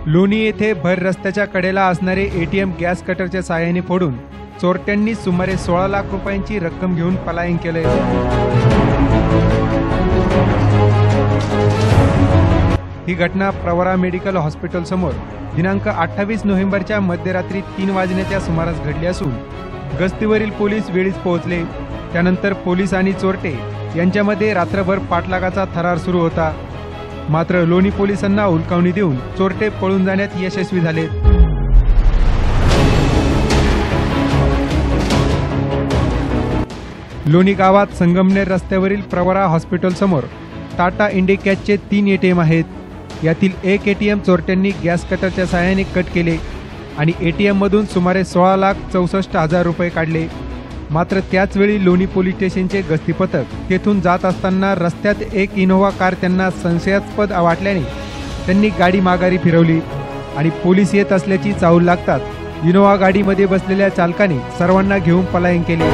लोणी येथे भर रस्त्याच्या कडेला असणारे एटीएम गॅस कटरच्या साहाय्याने फोडून चोरट्यांनी सुमारे 16 लाख रुपयांची रक्कम घेऊन पलायन केले। ही घटना प्रवरा मेडिकल हॉस्पिटल समोर दिनांक 28 नोव्हेंबरच्या मध्यरात्री 3 वाजण्याच्या सुमारास घडली असून गस्तीवरील पोलीस वेळीच पोहोचले। त्यानंतर पोलीस आणि चोरटे यांच्यामध्ये रात्रभर पाठलागाचा थरार सुरू होता। मात्र लोणी पोलिसांना हुलकावणी देऊन चोरटे पळून जाण्यात यशस्वी झाले। लोणी गावात संगमनेर रस्त्यावरील प्रवरा हॉस्पिटल समोर टाटा इंडिकॅशचे 3 एटीएम आहेत। यातील एक एटीएम चोरट्यांनी गॅस कटरच्या साहाय्याने कट केले आणि एटीएम मधून सुमारे 16,64,000 रुपये काढले। मात्र त्याच वेळी लोणी पोलीस स्टेशनचे गस्ती पथक तेथून जात असताना रस्त्यात एक इनोव्हा कार त्यांना संशयास्पद वाटल्याने त्यांनी गाडी माघारी फिरवली आणि पोलीस येत असल्याची चाहूल लागतात इनोव्हा गाडीमध्ये बसलेल्या चालकाने सर्वांना घेऊन पलायन केले।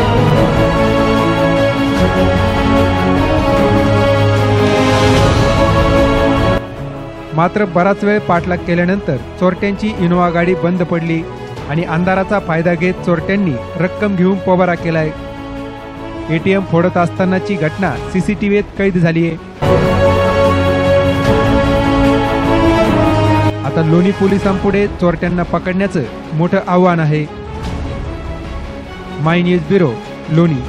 मात्र बराच वेळ पाठलाग केल्यानंतर चोरट्यांची इनोव्हा गाडी बंद पडली आणि अंधाराचा फायदा घेत चोरट्यांनी रक्कम घेऊन पोबारा केलाय। एटीएम फोडत असतानाची घटना सीसीटीव्हीत कैद झाली आहे। आता लोणी पोलिसांपुढे चोरट्यांना पकडण्याचं मोठं आव्हान आहे। माय न्यूज ब्युरो, लोणी।